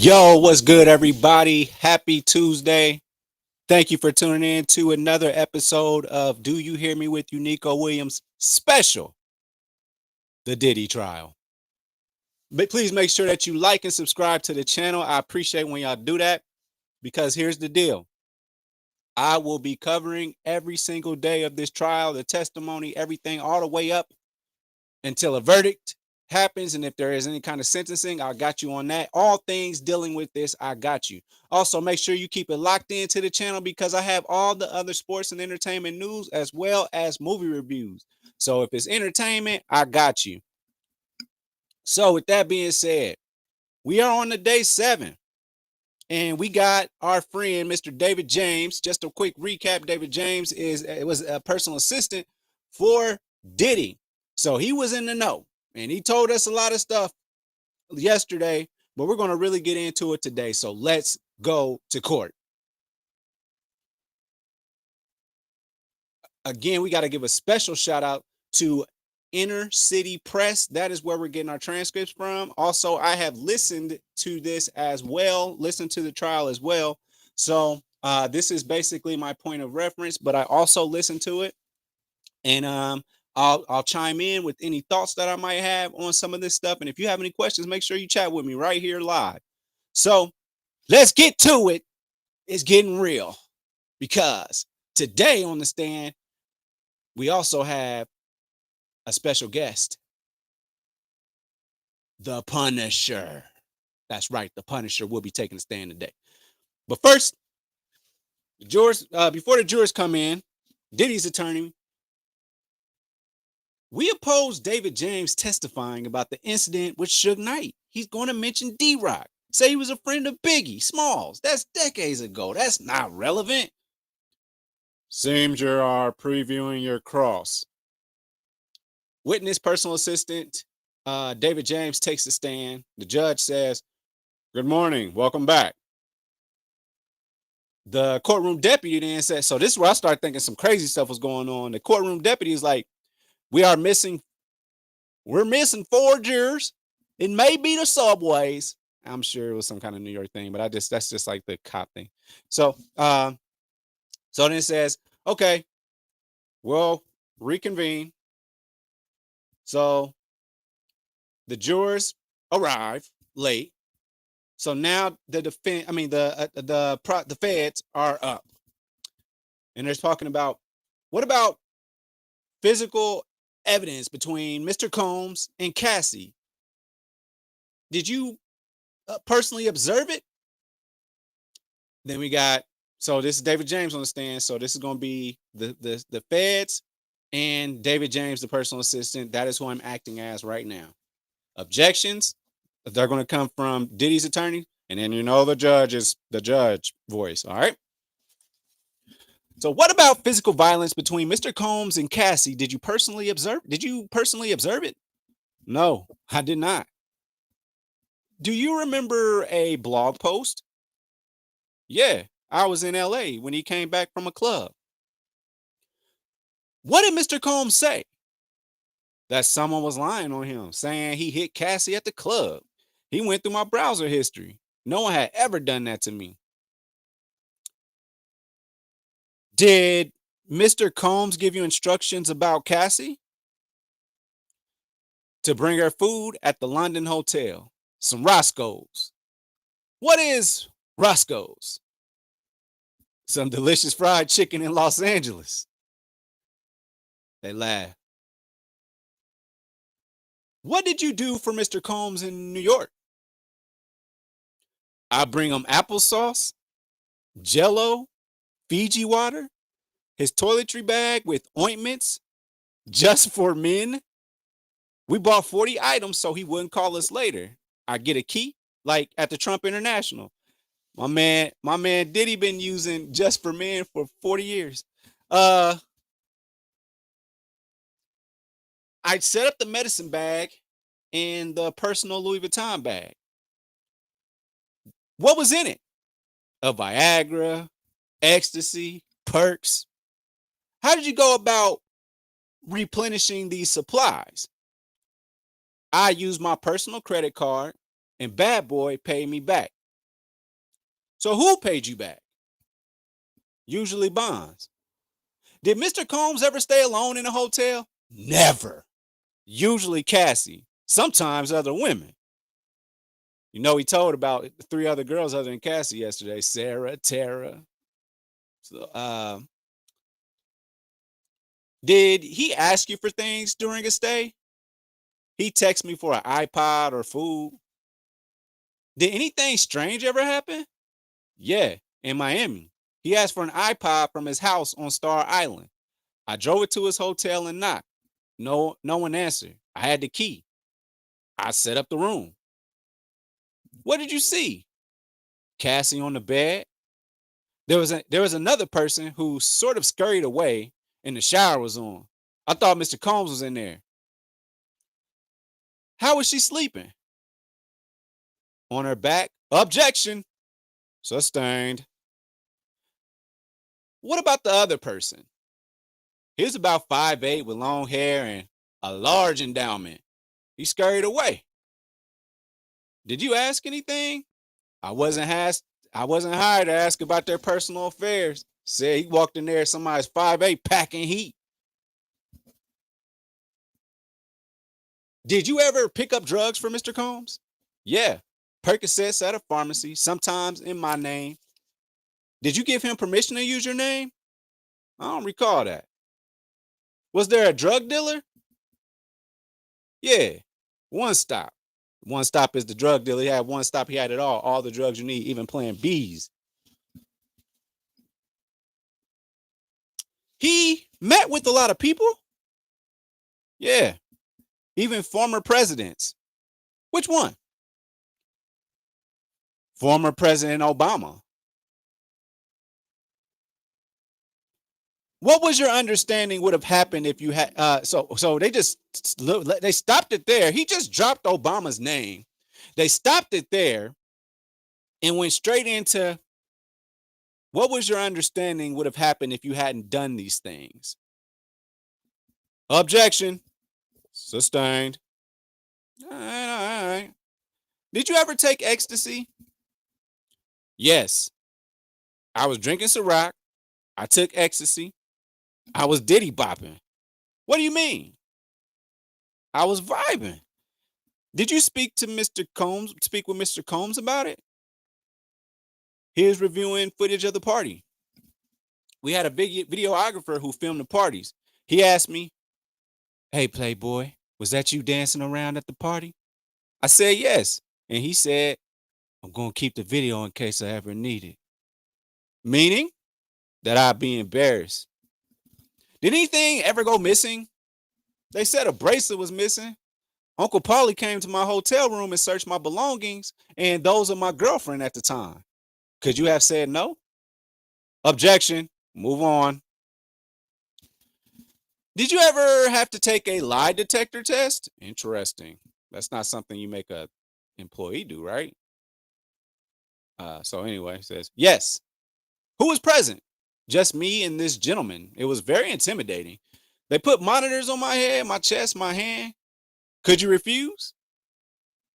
Yo, what's good, everybody? Happy Tuesday. Thank you for tuning in to another episode of Do You Hear Me with Unico Williams special, The Diddy Trial. But please make sure that you like and subscribe to the channel. I appreciate when y'all do that because here's the deal. I will be covering every single day of this trial, the testimony, everything, all the way up until a verdict happens. And if there is any kind of sentencing, I got you on that. All things dealing with this, I got you. Also, make sure you keep it locked into the channel because I have all the other sports and entertainment news as well as movie reviews. So if it's entertainment, I got you. So with that being said, we are on the day 7. And we got our friend, Mr. David James. Just a quick recap. David James was a personal assistant for Diddy. So he was in the know. And he told us a lot of stuff yesterday, but we're going to really get into it today. So let's go to court. Again, we got to give a special shout out to Inner City Press. That is where we're getting our transcripts from. Also, I have listened to this as well, listened to the trial as well. So this is basically my point of reference, but I also listened to it. And I'll chime in with any thoughts that I might have on some of this stuff. And if you have any questions, make sure you chat with me right here live. So let's get to it. It's getting real because today on the stand, we also have a special guest, the Punisher. That's right, the Punisher will be taking a stand today. But first, the jurors, before the jurors come in, Diddy's attorney, we oppose David James testifying about the incident with Suge Knight. He's going to mention D-Rock, say he was a friend of Biggie Smalls. That's decades ago. That's not relevant. Seems you are previewing your cross. Witness personal assistant David James takes the stand. The judge says, "Good morning, welcome back." The courtroom deputy then said, so this is where I started thinking some crazy stuff was going on. The courtroom deputy is like, we're missing 4 jurors. It may be the subways. I'm sure it was some kind of New York thing, but that's just like the cop thing. So then it says, okay, we'll reconvene. So the jurors arrive late. So now the feds are up, and they're talking about what about physical evidence between Mr. Combs and Cassie? Did you personally observe it? Then we got, so this is David James on the stand. So this is going to be the feds and David James, the personal assistant. That is who I'm acting as right now. Objections, they're going to come from Diddy's attorney, and then the judge is the judge voice. All right. So what about physical violence between Mr. Combs and Cassie? Did you personally observe it? No, I did not. Do you remember a blog post? Yeah, I was in LA when he came back from a club. What did Mr. Combs say? That someone was lying on him, saying he hit Cassie at the club. He went through my browser history. No one had ever done that to me. Did Mr. Combs give you instructions about Cassie? To bring her food at the London Hotel. Some Roscoe's. What is Roscoe's? Some delicious fried chicken in Los Angeles. They laugh. What did you do for Mr. Combs in New York? I bring him applesauce, Jello, Fiji water, his toiletry bag with ointments just for men. We bought 40 items so he wouldn't call us later. I get a key, like at the Trump International. My man Diddy been using just for men for 40 years. I set up the medicine bag and the personal Louis Vuitton bag. What was in it? A Viagra, ecstasy, perks. How did you go about replenishing these supplies? I used my personal credit card and Bad Boy paid me back. So who paid you back? Usually bonds. Did Mr. Combs ever stay alone in a hotel? Never. Usually Cassie. Sometimes other women. You know, he told about 3 other girls other than Cassie yesterday. Sarah, Tara. So, did he ask you for things during a stay? He texted me for an iPod or food. Did anything strange ever happen? Yeah, in Miami. He asked for an iPod from his house on Star Island. I drove it to his hotel and knocked. No one answered. I had the key. I set up the room. What did you see? Cassie on the bed. There was another person who sort of scurried away and the shower was on. I thought Mr. Combs was in there. How was she sleeping? On her back? Objection. Sustained. What about the other person? He was about 5'8" with long hair and a large endowment. He scurried away. Did you ask anything? I wasn't asked. I wasn't hired to ask about their personal affairs. Said he walked in there, somebody's 5'8" packing heat. Did you ever pick up drugs for Mr. Combs? Yeah. Percocets at a pharmacy, sometimes in my name. Did you give him permission to use your name? I don't recall that. Was there a drug dealer? Yeah. One stop. One stop is the drug dealer. He had one stop. He had it all the drugs you need, even playing bees. He met with a lot of people. Yeah. Even former presidents. Which one? Former President Obama. What was your understanding would have happened if you had so they stopped it there. He just dropped Obama's name. They stopped it there and went straight into what was your understanding would have happened if you hadn't done these things? Objection. Sustained. All right, all right. Did you ever take ecstasy? Yes. I was drinking Ciroc. I took ecstasy. I was Diddy bopping. What do you mean? I was vibing. Did you speak to Mr. Combs? Speak with Mr. Combs about it? Here's reviewing footage of the party. We had a big videographer who filmed the parties. He asked me, "Hey, Playboy, was that you dancing around at the party?" I said yes. And he said, "I'm going to keep the video in case I ever need it." Meaning that I'd be embarrassed. Did anything ever go missing? They said a bracelet was missing. Uncle Paulie came to my hotel room and searched my belongings and those of my girlfriend at the time. Could you have said no? Objection. Move on. Did you ever have to take a lie detector test? Interesting. That's not something you make a employee do, right? So anyway, it says yes. Who was present? Just me and this gentleman. It was very intimidating. They put monitors on my head, my chest, my hand. Could you refuse?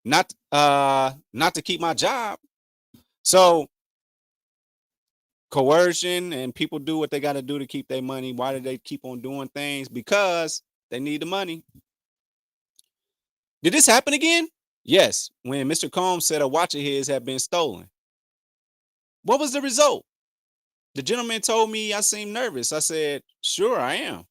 Not to keep my job. So coercion and people do what they got to do to keep their money. Why do they keep on doing things? Because they need the money. Did this happen again? Yes, when Mr. Combs said a watch of his had been stolen. What was the result? The gentleman told me I seemed nervous. I said, "Sure, I am."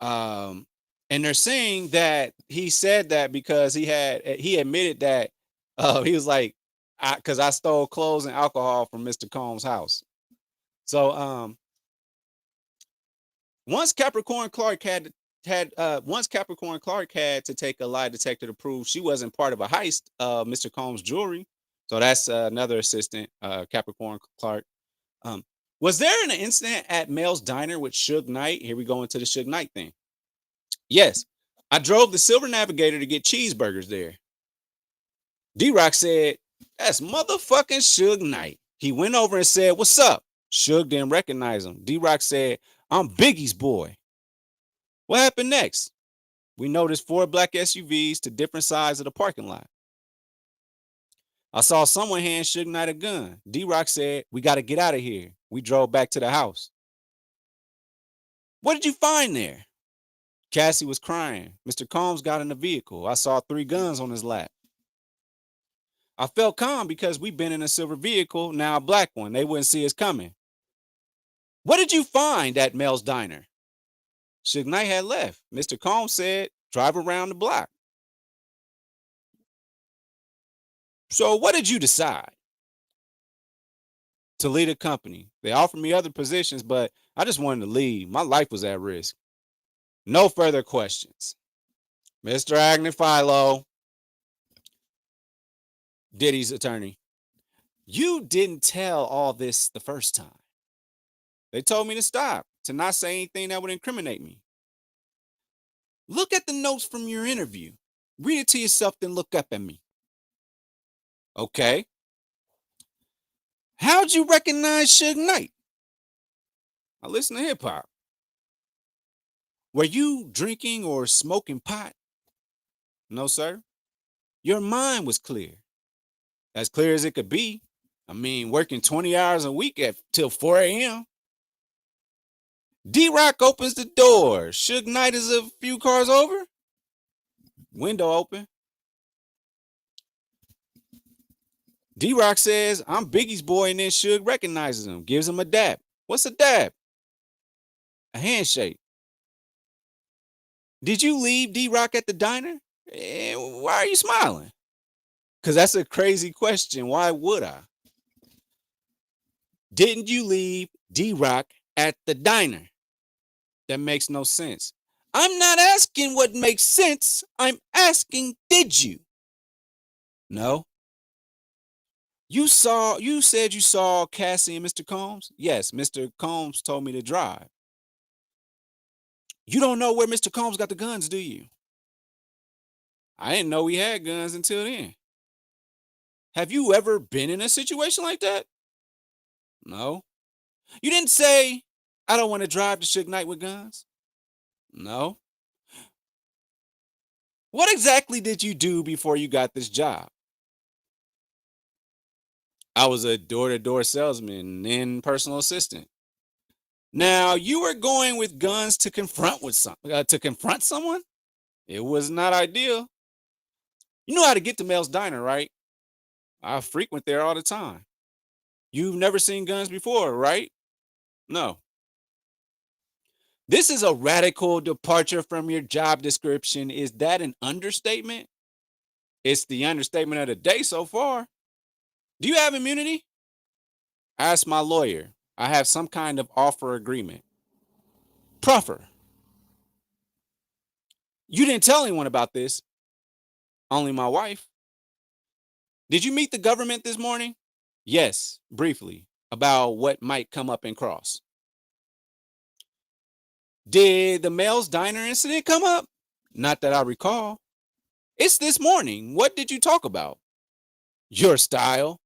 Um, and they're saying that he said that because he admitted that he was like, because I stole clothes and alcohol from Mr. Combs' house. So once Capricorn Clark had to take a lie detector to prove she wasn't part of a heist of Mr. Combs' jewelry. So that's another assistant, Capricorn Clark. Was there an incident at Mel's Diner with Suge Knight? Here we go into the Suge Knight thing. Yes, I drove the Silver Navigator to get cheeseburgers there. D-Rock said, "That's motherfucking Suge Knight." He went over and said, "What's up?" Suge didn't recognize him. D-Rock said, "I'm Biggie's boy." What happened next? We noticed 4 black SUVs to different sides of the parking lot. I saw someone hand Suge Knight a gun. D-Rock said, "We got to get out of here." We drove back to the house. "What did you find there?" Cassie was crying. "Mr. Combs got in the vehicle. I saw 3 guns on his lap." "I felt calm because we've been in a silver vehicle, now a black one. They wouldn't see us coming." "What did you find at Mel's Diner?" Suge Knight had left. Mr. Combs said, "Drive around the block." "So what did you decide?" "To lead a company. They offered me other positions, but I just wanted to leave. My life was at risk." No further questions. Mr. Agnifilo, Diddy's attorney, "You didn't tell all this the first time." "They told me to stop, to not say anything that would incriminate me." "Look at the notes from your interview. Read it to yourself, then look up at me." "Okay." "How'd you recognize Suge Knight?" "I listen to hip hop." "Were you drinking or smoking pot?" "No, sir." "Your mind was clear." "As clear as it could be. I mean, working 20 hours a week at till 4 a.m. D-Rock opens the door. Suge Knight is a few cars over. Window open. D-Rock says, "I'm Biggie's boy," and then Suge recognizes him, gives him a dab. "What's a dab?" "A handshake." "Did you leave D-Rock at the diner? Why are you smiling?" "Because that's a crazy question. Why would I?" "Didn't you leave D-Rock at the diner?" "That makes no sense." "I'm not asking what makes sense. I'm asking, did you?" "No." You said you saw Cassie and Mr. Combs?" "Yes, Mr. Combs told me to drive." "You don't know where Mr. Combs got the guns, do you?" "I didn't know he had guns until then." "Have you ever been in a situation like that?" "No." "You didn't say, 'I don't want to drive to Suge Knight with guns'?" "No." "What exactly did you do before you got this job?" "I was a door-to-door salesman and personal assistant." "Now, you were going with guns to confront someone?" "It was not ideal." "You know how to get to Mel's Diner, right?" "I frequent there all the time." "You've never seen guns before, right?" "No." "This is a radical departure from your job description. Is that an understatement?" "It's the understatement of the day so far." "Do you have immunity?" "Ask my lawyer. I have some kind of offer agreement." "Proffer." "You didn't tell anyone about this?" "Only my wife." "Did you meet the government this morning?" "Yes, briefly, about what might come up in cross." "Did the Mel's Diner incident come up?" "Not that I recall." "It's this morning. What did you talk about?" "Your style."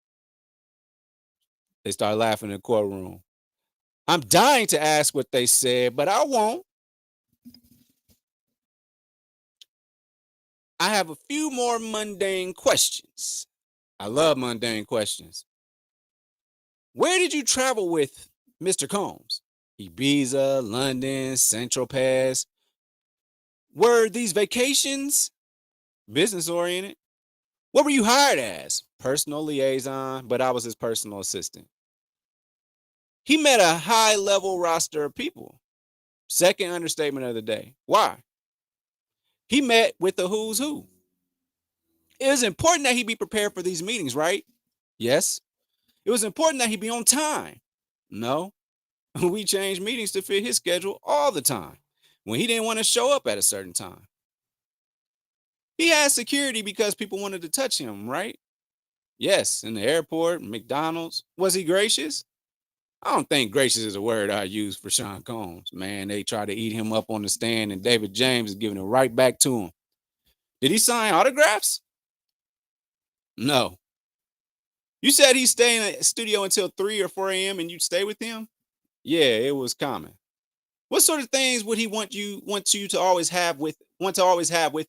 They started laughing in the courtroom. "I'm dying to ask what they said, but I won't." "I have a few more mundane questions." I love mundane questions. "Where did you travel with Mr. Combs?" "Ibiza, London, Central Pass." "Were these vacations?" "Business oriented." "What were you hired as?" "Personal liaison, but I was his personal assistant." "He met a high level roster of people." Second understatement of the day. "Why?" "He met with the who's who." "It was important that he be prepared for these meetings, right?" "Yes." "It was important that he be on time." "No." "We changed meetings to fit his schedule all the time when he didn't want to show up at a certain time." "He had security because people wanted to touch him, right?" "Yes, in the airport, McDonald's." "Was he gracious?" "I don't think gracious is a word I use for Sean Combs. Man, they tried to eat him up on the stand, and David James is giving it right back to him." "Did he sign autographs?" "No." "You said he stayed in the studio until 3 or 4 a.m. and you'd stay with him?" "Yeah, it was common." "What sort of things would he want you to always have with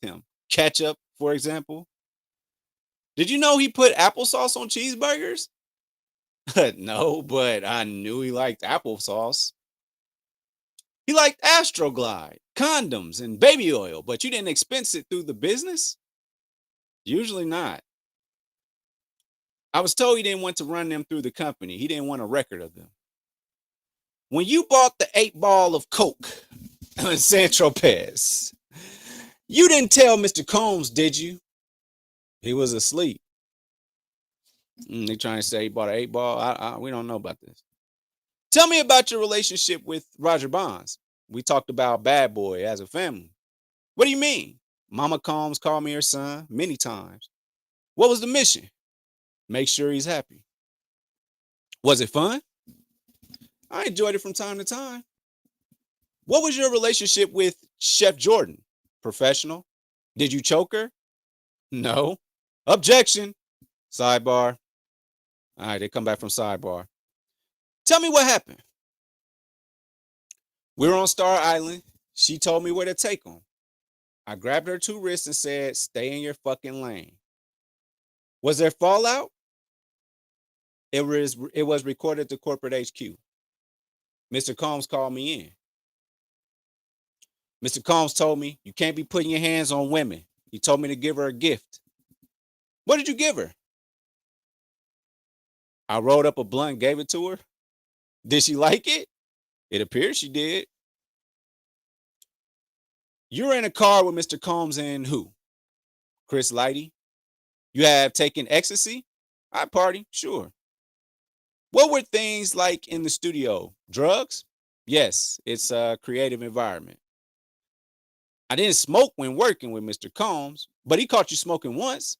him? Ketchup, for example?" Did you know he put applesauce on cheeseburgers? No, but I knew he liked applesauce. He liked Astroglide, condoms, and baby oil, but you didn't expense it through the business? Usually not. I was told he didn't want to run them through the company. He didn't want a record of them. When you bought the 8 ball of Coke in San Tropez, you didn't tell Mr. Combs, did you? He was asleep. They trying to say he bought an 8 ball. We don't know about this. Tell me about your relationship with Roger Bonds. We talked about Bad Boy as a family. What do you mean? Mama Combs called me her son many times. What was the mission? Make sure he's happy. Was it fun? I enjoyed it from time to time. What was your relationship with Chef Jordan? Professional? Did you choke her? No. Objection. Sidebar. All right, they come back from sidebar. Tell me what happened. We were on Star Island. She told me where to take them. I grabbed her 2 wrists and said, stay in your fucking lane. Was there fallout? It was recorded to corporate HQ. Mr. Combs called me in. Mr. Combs told me, you can't be putting your hands on women. He told me to give her a gift. What did you give her? I rolled up a blunt and gave it to her. Did she like it? It appears she did. You were in a car with Mr. Combs and who? Chris Lighty. You have taken ecstasy? I party, sure. What were things like in the studio? Drugs? Yes, it's a creative environment. I didn't smoke when working with Mr. Combs, but he caught you smoking once.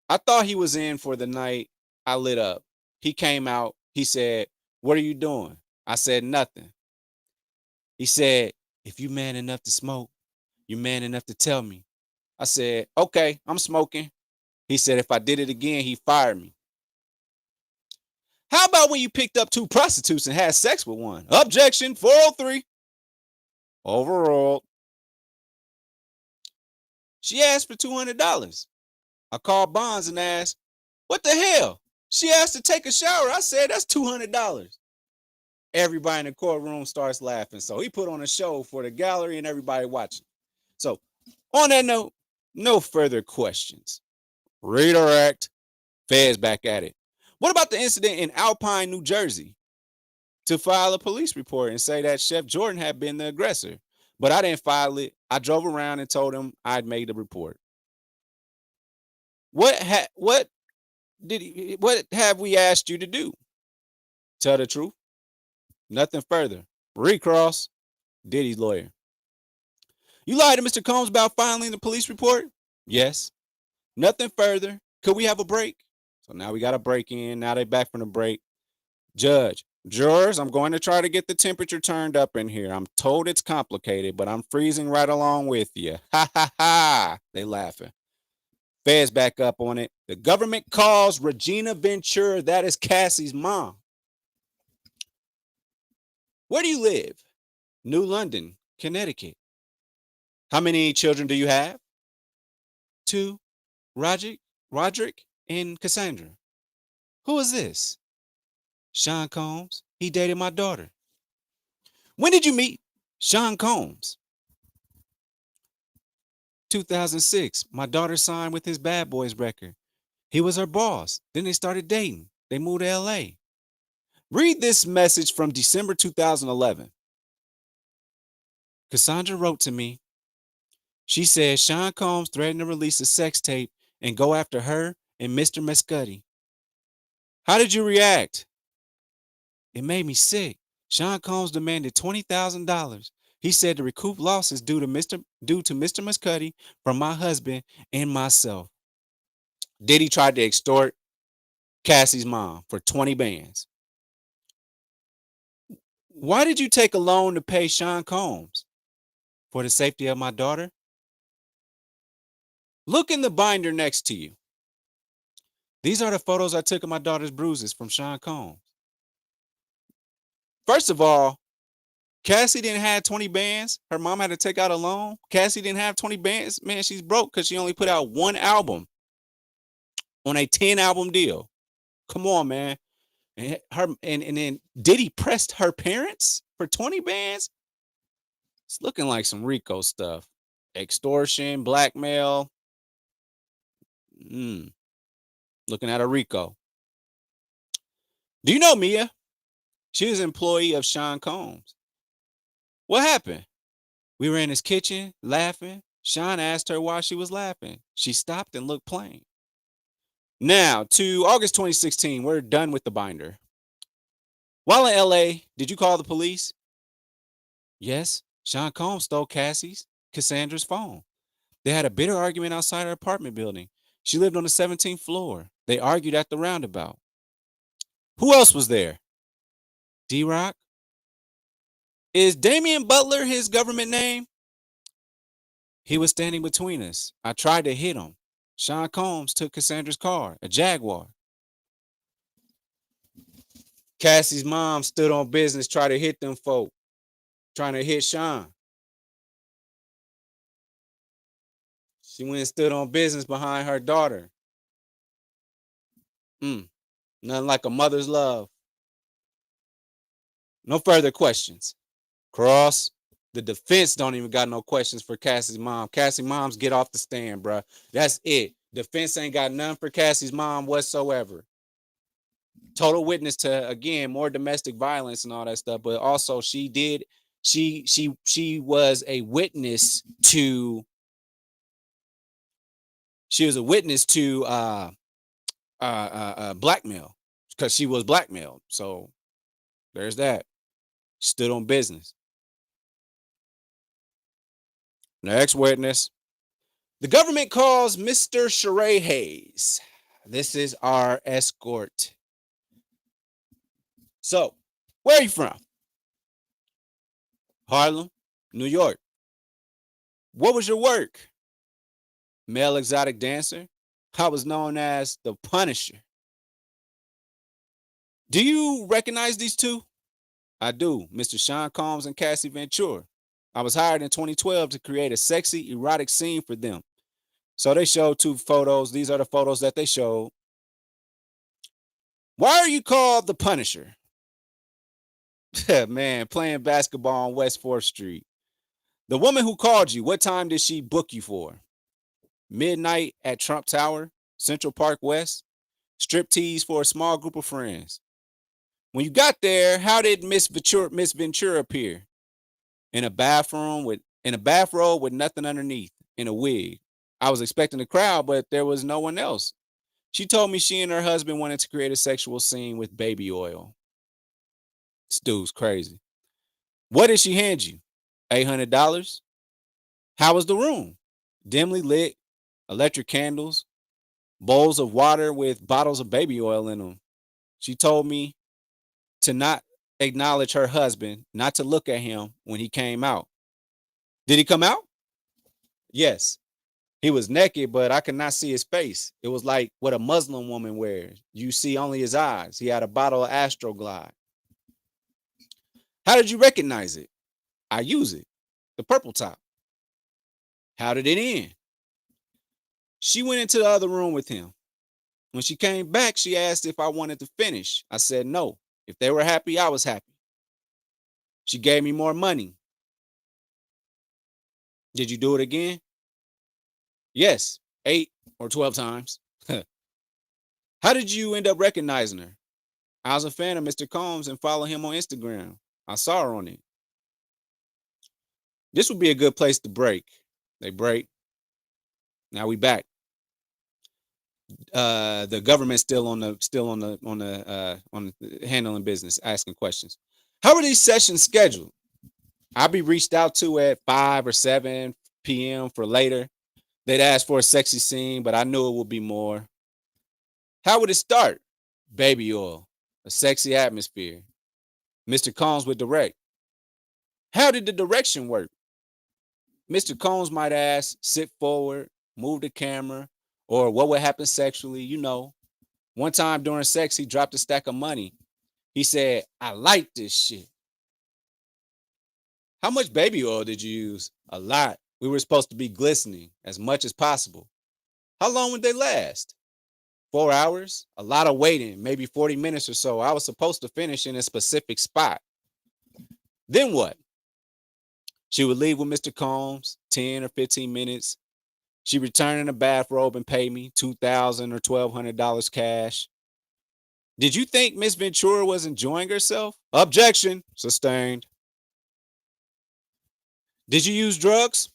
I thought he was in for the night. I lit up. He came out. He said, what are you doing? I said, nothing. He said, if you man enough to smoke, you man enough to tell me. I said, okay, I'm smoking. He said, if I did it again, he fired me. How about when you picked up 2 prostitutes and had sex with one? Objection, 403. Overruled. She asked for $200. I called Bonds and asked, what the hell? She asked to take a shower. I said, that's $200. Everybody in the courtroom starts laughing. So he put on a show for the gallery and everybody watching. So on that note, no further questions. Redirect. Feds back at it. What about the incident in Alpine, New Jersey? To file a police report and say that Chef Jordan had been the aggressor. But I didn't file it. I drove around and told him I'd made the report. What have we asked you to do? Tell the truth. Nothing further. Recross. Diddy's lawyer. You lied to Mr. Combs about filing the police report? Yes. Nothing further. Could we have a break? So now we got a break in. Now they back from the break. Judge, jurors, I'm going to try to get the temperature turned up in here. I'm told it's complicated, but I'm freezing right along with you. Ha ha ha. They laughing. Feds back up on it. The government calls Regina Ventura. That is Cassie's mom. Where do you live? New London, Connecticut. How many children do you have? 2. Roderick and Cassandra. Who is this? Sean Combs. He dated my daughter. When did you meet Sean Combs? 2006. My daughter signed with his Bad Boys record. He was her boss. Then they started dating. They moved to LA. Read this message from December 2011. Cassandra wrote to me. She said Sean Combs threatened to release a sex tape and go after her and Mr. Mescudi. How did you react? It made me sick. Sean Combs demanded $20,000. He said to recoup losses due to Mr. Mescudi from my husband and myself. Diddy tried to extort Cassie's mom for 20 bands. Why did you take a loan to pay Sean Combs? For the safety of my daughter? Look in the binder next to you. These are the photos I took of my daughter's bruises from Sean Combs. First of all, Cassie didn't have 20 bands. Her mom had to take out a loan. Cassie didn't have 20 bands. Man, she's broke because she only put out 1 album. on a 10 album deal. Come on, man. And then Diddy pressed her parents for 20 bands. It's looking like some Rico stuff. Extortion, blackmail. Mm, looking at a Rico. Do you know Mia? She was an employee of Sean Combs. What happened? We were in his kitchen laughing. Sean asked her why she was laughing. She stopped and looked plain. Now, to August 2016, we're done with the binder. While in LA, did you call the police? Yes. Sean Combs stole Cassandra's phone. They had a bitter argument outside her apartment building. She lived on the 17th floor. They argued at the roundabout. Who else was there? D-Rock? Is Damian Butler his government name? He was standing between us. I tried to hit him. Sean Combs took Cassandra's car, a Jaguar. Cassie's mom stood on business, tried to hit them folk, trying to hit Sean. She went and stood on business behind her daughter. Nothing like a mother's love. No further questions. Cross. The defense don't even got no questions for Cassie's mom. Cassie's moms get off the stand, bruh. That's it. Defense ain't got none for Cassie's mom whatsoever. Total witness to, again, more domestic violence and all that stuff, but also she was a witness to blackmail because she was blackmailed. So there's that. Stood on business. Next witness. The government calls Mr. Sheree Hayes. This is our escort. So, where are you from? Harlem, New York. What was your work? Male exotic dancer. I was known as the Punisher. Do you recognize these two? I do, Mr. Sean Combs and Cassie Ventura. I was hired in 2012 to create a sexy, erotic scene for them. So they showed two photos. These are the photos that they showed. Why are you called the Punisher? Man, playing basketball on West 4th Street. The woman who called you, what time did she book you for? Midnight at Trump Tower, Central Park West. Striptease for a small group of friends. When you got there, how did Miss Ventura appear? In a bathrobe with nothing underneath, in a wig. I was expecting a crowd, but there was no one else. She told me she and her husband wanted to create a sexual scene with baby oil. This dude's crazy. What did she hand you? $800? How was the room? Dimly lit, electric candles, bowls of water with bottles of baby oil in them. She told me to not acknowledge her husband, not to look at him when he came out. Did he come out? Yes. He was naked, but I could not see his face. It was like what a Muslim woman wears. You see only his eyes. He had a bottle of Astroglide. How did you recognize it? I use it. The purple top. How did it end? She went into the other room with him. When she came back, she asked if I wanted to finish. I said no. If they were happy, I was happy. She gave me more money. Did you do it again? Yes, 8 or 12 times. How did you end up recognizing her? I was a fan of Mr. Combs and follow him on Instagram. I saw her on it. This would be a good place to break. They break. Now we back. The government's still on handling business, asking questions. How are these sessions scheduled? I'll be reached out to at 5 or 7 p.m. for later. They'd ask for a sexy scene, but I knew it would be more. How would it start? Baby oil, a sexy atmosphere. Mr. Combs would direct. How did the direction work? Mr. Combs might ask, sit forward, move the camera, or what would happen sexually, you know. One time during sex, he dropped a stack of money. He said, I like this shit. How much baby oil did you use? A lot. We were supposed to be glistening as much as possible. How long would they last? 4 hours, a lot of waiting, maybe 40 minutes or so. I was supposed to finish in a specific spot. Then what? She would leave with Mr. Combs, 10 or 15 minutes. She returned in a bathrobe and paid me $2,000 or $1,200 cash. Did you think Miss Ventura was enjoying herself? Objection. Sustained. Did you use drugs?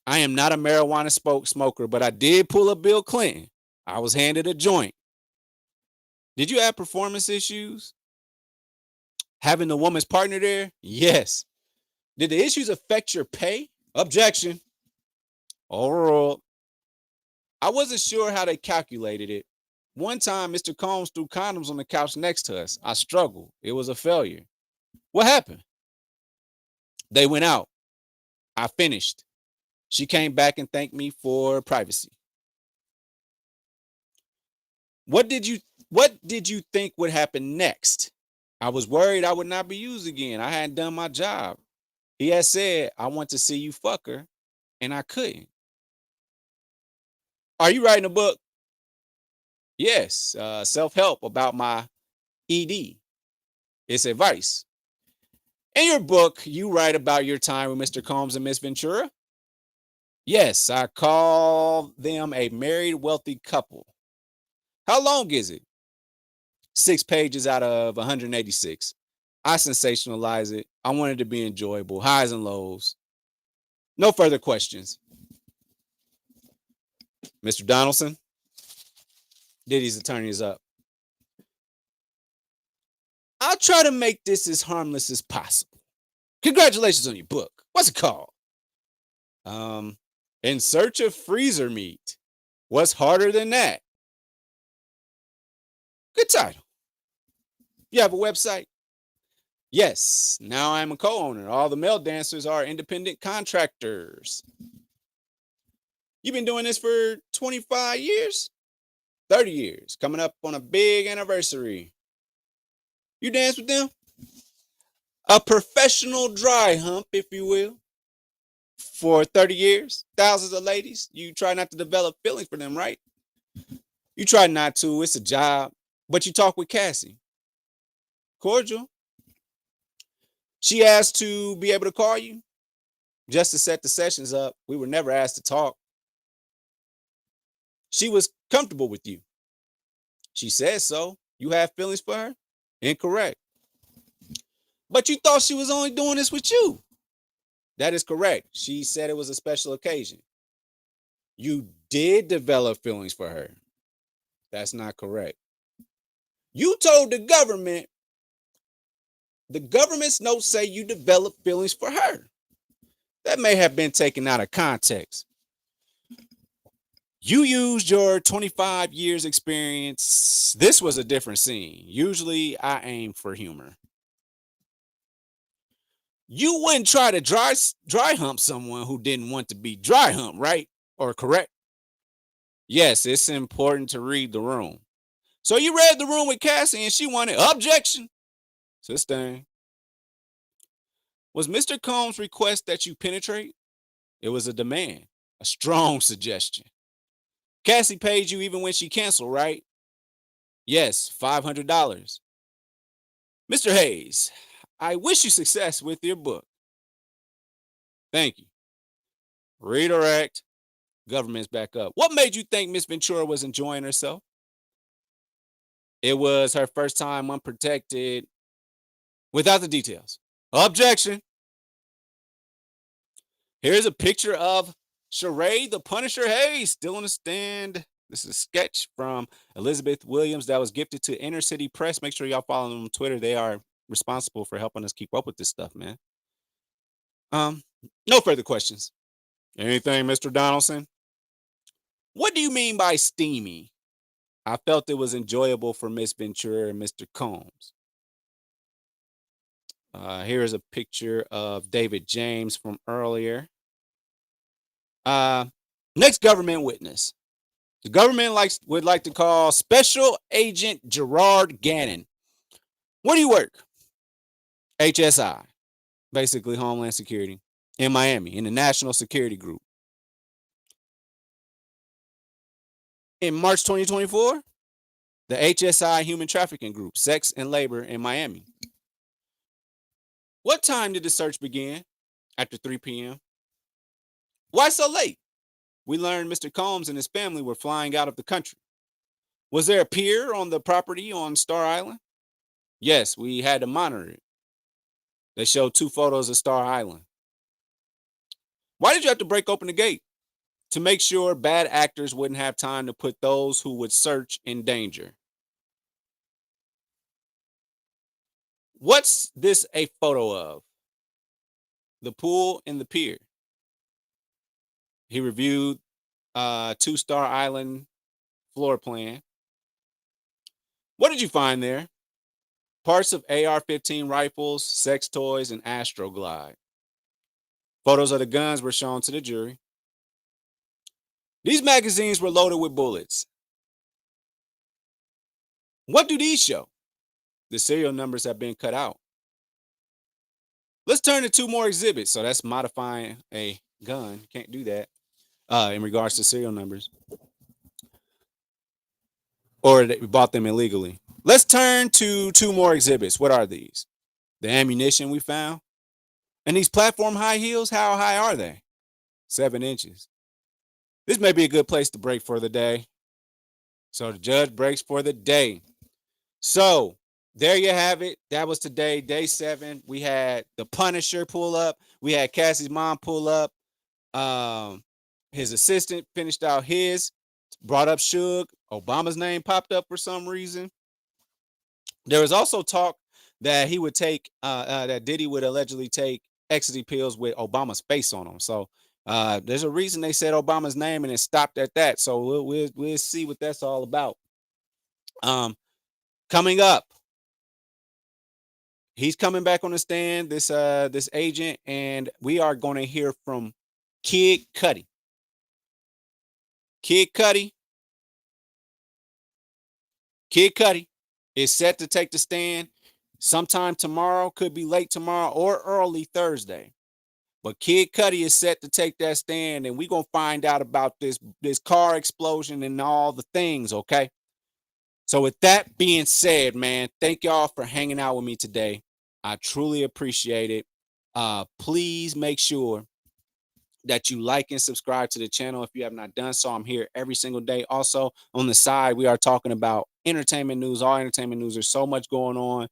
I am not a marijuana smoker, but I did pull a Bill Clinton. I was handed a joint. Did you have performance issues? Having the woman's partner there? Yes. Did the issues affect your pay? Objection. Overall, I wasn't sure how they calculated it. One time, Mr. Combs threw condoms on the couch next to us. I struggled. It was a failure. What happened? They went out. I finished. She came back and thanked me for privacy. What did you think would happen next? I was worried I would not be used again. I hadn't done my job. He had said, I want to see you fuck her, and I couldn't. Are you writing a book? Yes, self-help about my ED. It's advice. In your book, you write about your time with Mr. Combs and Miss Ventura. Yes, I call them a married, wealthy couple. How long is it? 6 pages out of 186. I sensationalize it. I want it to be enjoyable, highs and lows. No further questions. Mr. Donaldson, Diddy's attorney is up. I'll try to make this as harmless as possible. Congratulations on your book. What's it called? In Search of Freezer Meat. What's harder than that? Good title. You have a website? Yes. Now I'm a co-owner. All the male dancers are independent contractors. You've been doing this for 25 years? 30 years. Coming up on a big anniversary. You dance with them? A professional dry hump, if you will. For 30 years, thousands of ladies. You try not to develop feelings for them, right? You try not to. It's a job. But you talk with Cassie. Cordial. She asked to be able to call you just to set the sessions up. We were never asked to talk. She was comfortable with you. She said so. You have feelings for her? Incorrect. But you thought she was only doing this with you. That is correct. She said it was a special occasion. You did develop feelings for her. That's not correct. You told the government's notes say you developed feelings for her. That may have been taken out of context. You used your 25 years experience. This was a different scene. Usually I aim for humor. You wouldn't try to dry hump someone who didn't want to be dry humped, right? Or correct? Yes, it's important to read the room. So you read the room with Cassie and she wanted objection. Sustain. Was Mr. Combs' request that you penetrate? It was a demand, a strong suggestion. Cassie paid you even when she canceled, right? Yes, $500. Mr. Hayes, I wish you success with your book. Thank you. Redirect. Government's back up. What made you think Miss Ventura was enjoying herself? It was her first time unprotected. Without the details. Objection. Here's a picture of Sheree the Punisher Hayes still on the stand. This is a sketch from Elizabeth Williams that was gifted to Inner City Press. Make sure y'all follow them on Twitter. They are responsible for helping us keep up with this stuff, man. No further questions. Anything, Mr. Donaldson? What do you mean by steamy? I felt it was enjoyable for Miss Ventura and Mr. Combs. Here's a picture of David James from earlier. Next government witness. The government would like to call Special Agent Gerard Gannon. Where do you work? HSI, basically Homeland Security, in Miami, in the National Security Group. In March 2024, the HSI Human Trafficking Group, Sex and Labor in Miami. What time did the search begin? After 3 p.m. Why so late? We learned Mr. Combs and his family were flying out of the country. Was there a pier on the property on Star Island? Yes, we had to monitor it. They showed 2 photos of Star Island. Why did you have to break open the gate? To make sure bad actors wouldn't have time to put those who would search in danger. What's this a photo of? The pool and the pier. He reviewed 2 Star Island floor plan. What did you find there? Parts of AR-15 rifles, sex toys, and Astroglide. Photos of the guns were shown to the jury. These magazines were loaded with bullets. What do these show? The serial numbers have been cut out. Let's turn to 2 more exhibits. So that's modifying a gun. Can't do that in regards to serial numbers. Or we bought them illegally. Let's turn to 2 more exhibits. What are these? The ammunition we found. And these platform high heels, how high are they? 7 inches. This may be a good place to break for the day. So the judge breaks for the day. So there you have it. That was today, day 7. We had the Punisher pull up. We had Cassie's mom pull up. His assistant finished out his, brought up Suge. Obama's name popped up for some reason. There was also talk that he would take, that Diddy would allegedly take ecstasy pills with Obama's face on them. So there's a reason they said Obama's name and it stopped at that. So we'll see what that's all about. Coming up, he's coming back on the stand, this agent, and we are going to hear from Kid Cudi. Kid Cudi is set to take the stand sometime tomorrow, could be late tomorrow or early Thursday. But Kid Cudi is set to take that stand, and we're going to find out about this car explosion and all the things, okay? So with that being said, man, thank y'all for hanging out with me today. I truly appreciate it. Please make sure that you like and subscribe to the channel if you have not done so. I'm here every single day. Also, on the side, we are talking about entertainment news, all entertainment news. There's so much going on.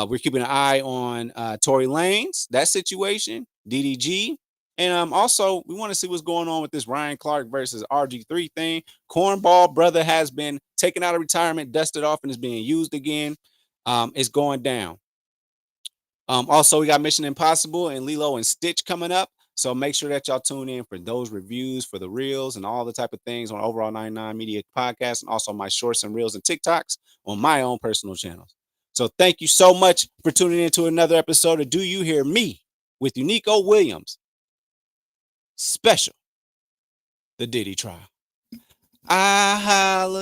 We're keeping an eye on Tory Lanez, that situation, DDG. And also, we want to see what's going on with this Ryan Clark versus RG3 thing. Cornball brother has been taken out of retirement, dusted off, and is being used again. It's going down. Also, we got Mission Impossible and Lilo and Stitch coming up. So make sure that y'all tune in for those reviews, for the reels, and all the type of things on Overall 99 Media Podcast, and also my shorts and reels and TikToks on my own personal channels. So thank you so much for tuning in to another episode of Do You Hear Me with Unico Williams. Special, the Diddy trial. I holla.